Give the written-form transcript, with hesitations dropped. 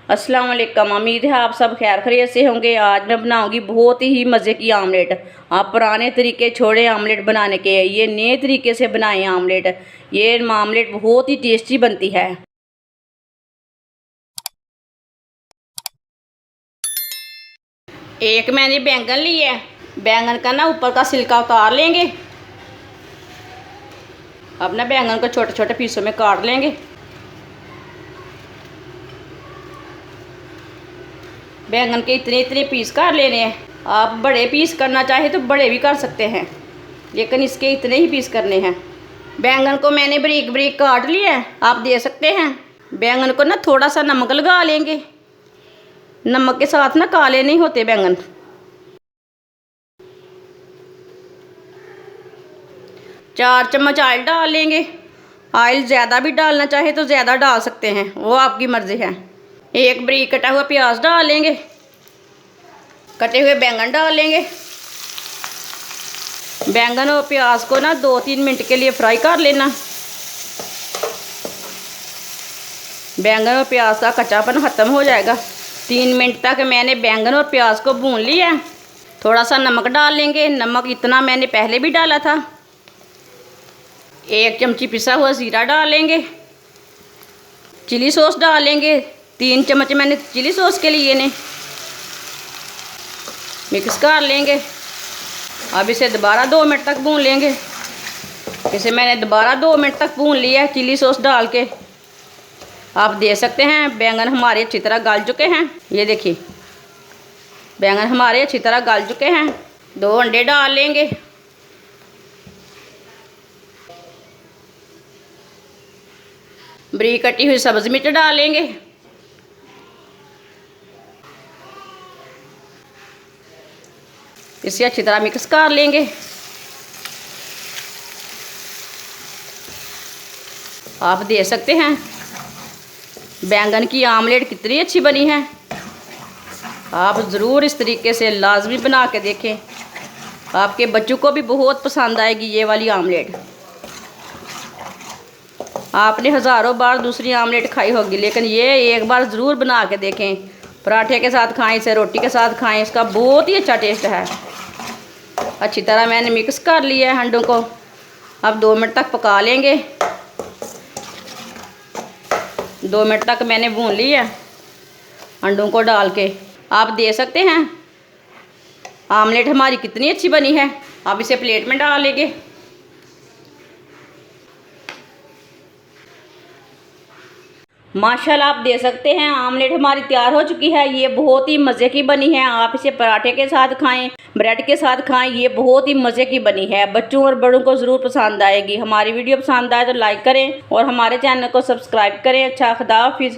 अस्सलाम वालेकुम। उम्मीद है आप सब खैर खैरियत से होंगे। आज मैं बनाऊंगी बहुत ही मज़े की आमलेट। आप पुराने तरीके छोड़े आमलेट बनाने के, ये नए तरीके से बनाएं आमलेट। ये आमलेट बहुत ही टेस्टी बनती है। एक मैंने बैंगन लिया है। बैंगन का ना ऊपर का छिलका उतार लेंगे। अपना बैंगन को छोटे छोटे पीसों में काट लेंगे। बैंगन के इतने इतने पीस कर लेने हैं। आप बड़े पीस करना चाहे तो बड़े भी कर सकते हैं, लेकिन इसके इतने ही पीस करने हैं। बैंगन को मैंने बारीक बारीक काट लिया है, आप दे सकते हैं। बैंगन को ना थोड़ा सा नमक लगा लेंगे। नमक के साथ ना काले नहीं होते बैंगन। 4 चम्मच ऑयल डाल लेंगे। ऑयल ज़्यादा भी डालना चाहे तो ज़्यादा डाल सकते हैं, वो आपकी मर्ज़ी है। एक बारीक कटा हुआ प्याज डाल लेंगे। कटे हुए बैंगन डाल लेंगे। बैंगन और प्याज को ना 2-3 मिनट के लिए फ्राई कर लेना। बैंगन और प्याज का कच्चापन ख़त्म हो जाएगा। 3 मिनट तक मैंने बैंगन और प्याज को भून लिया। थोड़ा सा नमक डाल लेंगे। नमक इतना मैंने पहले भी डाला था। 1 चमची पिसा हुआ ज़ीरा डाल लेंगे। चिली सॉस डाल लेंगे। 3 चम्मच मैंने चिली सॉस के लिए ने मिक्स कर लेंगे। अब इसे दोबारा 2 मिनट तक भून लेंगे। इसे मैंने दोबारा 2 मिनट तक भून लिया है चिली सॉस डाल के। आप दे सकते हैं। बैंगन हमारे अच्छी तरह गल चुके हैं। ये देखिए, बैंगन हमारे अच्छी तरह गल चुके हैं। 2 अंडे डाल लेंगे। बारीक कटी हुई सब्ज़ मिर्च डाल लेंगे। इसे अच्छी तरह मिक्स कर लेंगे। आप दे सकते हैं। बैंगन की आमलेट कितनी अच्छी बनी है। आप ज़रूर इस तरीके से लाजमी बना के देखें। आपके बच्चों को भी बहुत पसंद आएगी ये वाली आमलेट। आपने हज़ारों बार दूसरी आमलेट खाई होगी, लेकिन ये एक बार ज़रूर बना के देखें। पराठे के साथ खाएं, इसे रोटी के साथ खाएं, इसका बहुत ही अच्छा टेस्ट है। अच्छी तरह मैंने मिक्स कर लिया है अंडों को। अब 2 मिनट तक पका लेंगे। 2 मिनट तक मैंने भून लिया अंडों को डाल के। आप दे सकते हैं। आमलेट हमारी कितनी अच्छी बनी है। अब इसे प्लेट में डाल लेंगे। माशाल्लाह, आप दे सकते हैं। आमलेट हमारी तैयार हो चुकी है। ये बहुत ही मज़े की बनी है। आप इसे पराठे के साथ खाएं, ब्रेड के साथ खाएं। ये बहुत ही मज़े की बनी है। बच्चों और बड़ों को ज़रूर पसंद आएगी। हमारी वीडियो पसंद आए तो लाइक करें और हमारे चैनल को सब्सक्राइब करें। अच्छा, खुदा हाफिज़।